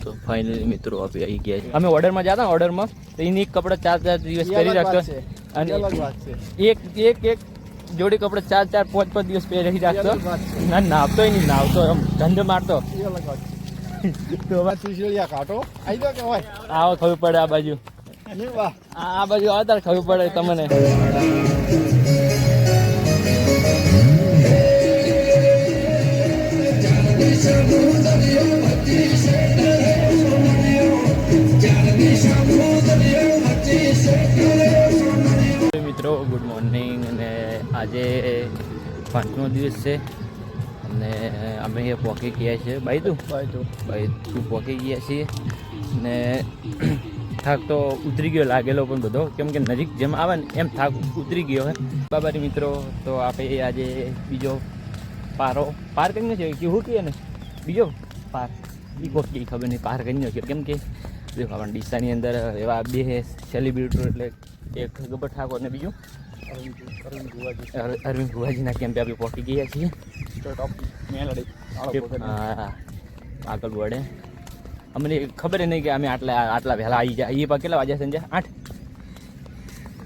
તો ફાઇનલી મિત્રો આપણે આવી ગયા છે. અમે ઓર્ડરમાં જતા ઓર્ડરમાં તો એની કપડા 4-4 દિવસ કરી રાખતો અને એક જોડી કપડા 4-5 દિવસ પહેરી રાખતો. ના નાવતો નહીં, નાવતો એમ ધંધો મારતો. આવો ખબર પડે આ બાજુ, આ બાજુ આવો તારે ખબર પડે તમને. મિત્રો ગુડ મોર્નિંગ. અને આજે 5નો દિવસ છે અને અમે અહીંયા પહોંચી ગયા છીએ. ભાઈ તું પહોંચી ગયા છીએ ને થાક તો ઉતરી ગયો લાગેલો પણ બધો, કેમ કે નજીક જેમ આવે ને એમ થાક ઉતરી ગયો હે બાબારી મિત્રો. તો આપણે આજે બીજો પાર કરીને છે કે શું કહીએ ને, બીજો પાર ઈ ખબર નહીં પાર કરી નાખ્યો. કેમ કે દેખો આપણે ડીસાની અંદર એવા 2 સેલિબ્રિટી, એટલે એક ગબ્બર ઠાકોર ને બીજું અરવિંદ ભુવાજીના કેમ્પે આપણે પહોંચી ગયા છીએ. આગળ વડે અમને ખબર નહીં કે અમે આટલા વહેલા આવી જાય. એ કેટલા વાગ્યા સંજય?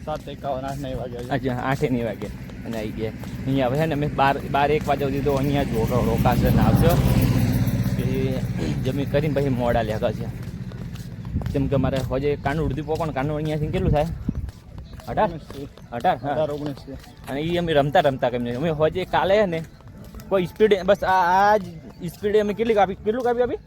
7:51 વાગે. અચ્છા 8 વાગે અને આવી ગયા અહીંયા. હવે છે ને અમે 12-1 વાગ્યા સુધી તો અહીંયા જ રોકાશે ને આવશો. જમી કરીને પછી મોડા લેખા છે. કેમ કે મારે હોજે કાંડ ઉડધી પોકોણ કાંડ અહીંયાથી કેટલું થાય? 18-19. અને એ અમે રમતા કેમ નહીં. અમે હોજે કાલે ને કોઈ સ્પીડ બસ આ જ સ્પીડે અમે કેટલું કાપી આપી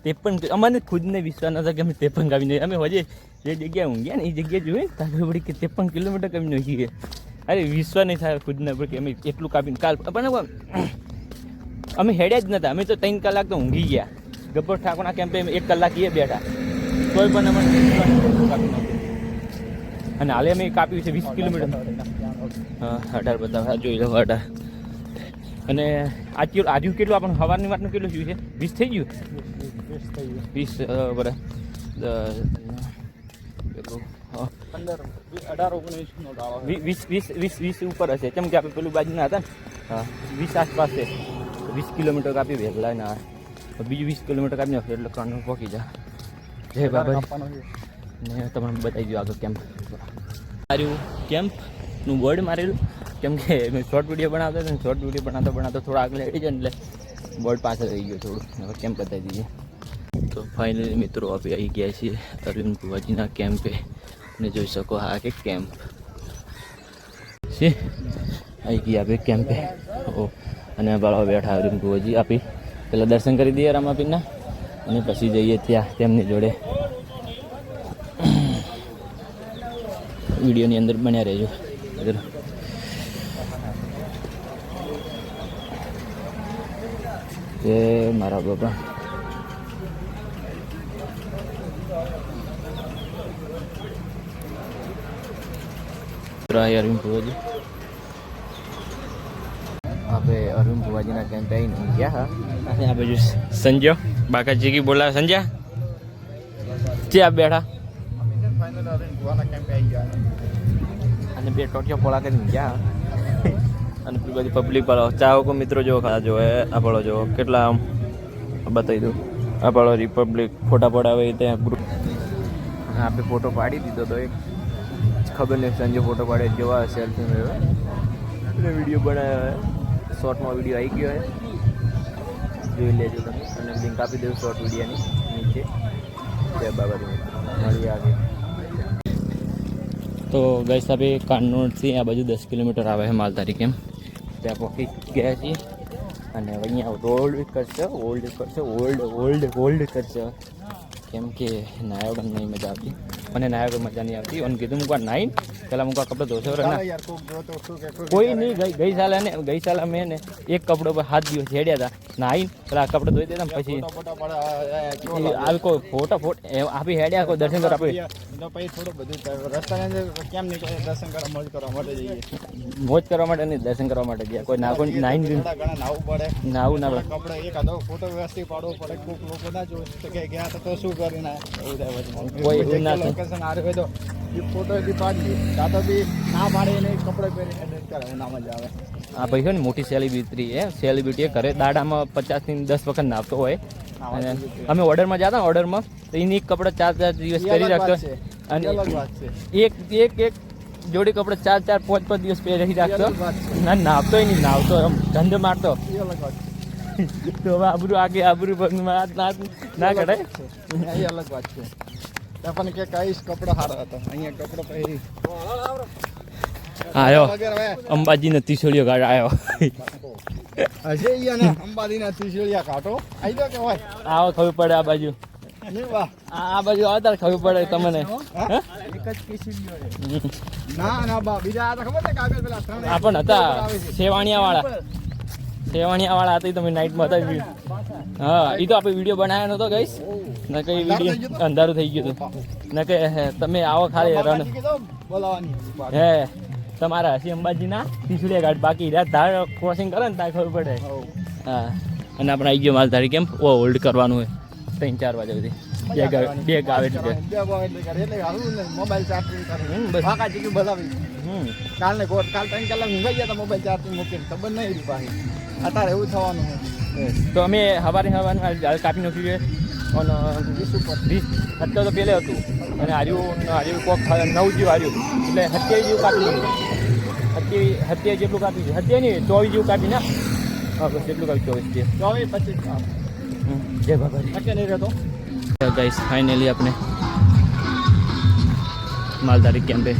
53. અમારે ખુદને વિશ્વાસ નતા કે અમે 53 કાપી નહીં. અમે હોજે જે જગ્યાએ ઊંઘ્યા ને એ જગ્યાએ જોઈએ તારે વળી કે 53 કિલોમીટર કમી નહીં ગયા. અરે વિશ્વાસ નહીં થાય ખુદને કે અમે એટલું કાપીને કાલ પણ અમે હેડ્યા જ નતા. અમે તો 3 કલાક તો ઊંઘી ગયા. ગબ્બર ઠાકોરના કેમ્પે 1 કલાક એ બેઠા તોય પણ અમે કાપી. અને હાલે અમે કાપ્યું છે 20 કિલોમીટર. હા 18 બતાવે જોઈ લો 18. અને આજુ કેટલું આપણને સવારની વાતનું કેટલું થયું છે? 20 થઈ ગયું. 20 બરાબર 20 ઉપર હશે. કેમ કે આપણે પેલું બાજુના હતા ને. હા 20 આસપાસ છે. 20 કિલોમીટર કાપી વહેલા ના બીજું 20 કિલોમીટર કાપી નાખે એટલે કાંડ પહોંચી જા. જય બાબા ને તમને બતાવી દઉં આગળ કેમ્પ માર્યું, કેમ્પનું બોર્ડ મારેલું. કેમ કે મેં શોર્ટ વિડીયો બનાવતો હતો ને શોર્ટ વિડીયો બનાવતો થોડા આગળ આવી જાય ને એટલે બોર્ડ પાછળ રહી ગયો થોડું. હવે કેમ્પ બતાવી દઈએ. તો ફાઇનલી મિત્રો આપણે આવી ગયા છીએ અરવિંદ ભુવાજીના કેમ્પે ને જોઈ શકો હા કે કેમ્પ છે. આવી ગયા આપણે કેમ્પે. અને બાળા બેઠા અરવિંદ ભુવાજી. આપી પહેલાં દર્શન કરી દઈએ રામાપીરના અને પછી જઈએ ત્યાં તેમની જોડે. વિડીયોની અંદર બન્યા રહેજો. એ મારા બાપા અરવિંદ ભુવાજી. આપણે અરવિંદ ભુવાજીના કેમ્પ આવીને ગયા હા. અને આ બાજુ સંજય બાકાજી કી બોલા. સંજય ત્યાં બેઠા અને 2 ટોટિયા પોળા કરીને ગયા. અને પેલી બધી પબ્લિક વાળો ચાહકો મિત્રો જો ખાસ જો આ પાડો જો કેટલા આમ બતાવી દઉં. આ પાડો રિપબ્લિક ફોટા પડાવે ત્યાં ગ્રુપ. હા આપણે ફોટો પાડી દીધો તો એક ખબર નહીં સંજય ફોટો પાડે જેવા સેલ્ફી મેળવે એટલે વિડીયો બનાવ્યો. શોર્ટમાં વિડીયો આવી ગયો હોય જોઈ લેજો તમે. અને લિંક આપી દઉં શોર્ટ વિડીયોની નીચે. જય બાબાજી મળીએ આગળ. તો ગઈ સાહેબ કાનોડથી આ બાજુ 10 કિલોમીટર આવે છે માલધારી કેમ. ત્યાં પહોંચી ગયા છીએ અને અહીંયા રોલ્ડ કરશે કેમ કે નાયો ગન નહીં મજા આવતી. મને નાયો મજા નહીં આવતી. અને કીધું મૂકવા નાઈ પહેલાં મૂકવા કપડો ધોશો ને કોઈ નહીં. ગઈ સાલ અમે ને એક કપડો પર 7 દિવસ હેડ્યા હતા. નાઈ પેલા કપડો ધોઈ દેતા પછી આવી કોઈ ફોટો આપી હેડ્યા કોઈ દર્શન કરવા આપી મોજ કરવા માટે નહીં દર્શન કરવા માટે ગયા. કોઈ ના કોઈ નાવું ના કોઈ એવું ના આ ભાઈ છે ને મોટી સેલિબ્રિટી એ ઘરે દાડામાં 50 થી 10 વખત નાવતો હોય અને અમે ઓર્ડરમાં જતા ઓર્ડરમાં તો એની એક કપડા 4 દિવસ પહેરી રાખતો અને એક જોડી કપડા 4-5 દિવસ પહેરી રાખતો ના નાવતો નહીં નાવતો આમ ગંધ મારતો તો હવે આબરૂ પગમાં ના કઢાય એ અલગ વાત છે પણ કે કઈશ કપડો સારો હતો અહીંયા કપડો પહેરી આવ્યો અંબાજીનો ત્રિશૂળિયો ગાડ આવ્યો હશે અંબાજીના ત્રિશૂળિયા કાઢો આવી દો કે હોય આવો ખબર પડે આ બાજુ આ બાજુ આવતા ખબર પડે તમને ના બા બીજા આ તો ખબર છે કાગળ પેલા આ પણ હતા સેવાણિયા વાળા હતા તમે નાઇટમાં હતા હા એ તો આપણે વિડીયો બનાવ્યો નતો ગઈશ ના કઈ વિડીયો અંધારું થઈ ગયું હતું ના કે તમે આવો ખાલી રન હે તમારા હસી અંબાજીના ત્રિશૂળિયા ઘાટ બાકી રહ્યા ધાર ક્રોસિંગ કરે ને ત્યાં ખબર પડે હા અને આપણે આવી ગયો માલધારી કેમ્પ હોલ્ડ કરવાનું હોય 3-4 વાગ્યા સુધી બે ગાવે મોબાઈલ ચાર્જિંગ કાલ 3 કલાક ઊંઘાઈ ગયા મોબાઈલ ચાર્જિંગ મૂકીને ખબર નહીં પાછી અત્યારે એવું થવાનું તો અમે સવારે કાપી નાખ્યું છે અને 20 અત્યારે તો પહેલે હતું અને હાર્યું કોક 9 જેવું હાર્યું એટલે 27 જેવું કાપી નાખ્યું 27 જેટલું કાપ્યું છે 27 નહીં 24 જેવું કાપી ના હા બસ એટલું કાપ્યું 24 જય બાબા નક્કી નહીં રહેતો ગાઈસ ફાઇનલી આપણે માલધારી કેમ્પે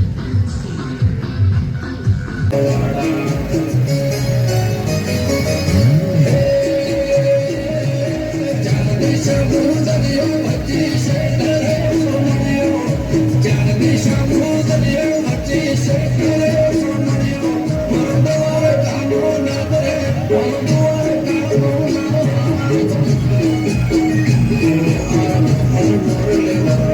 Thank you.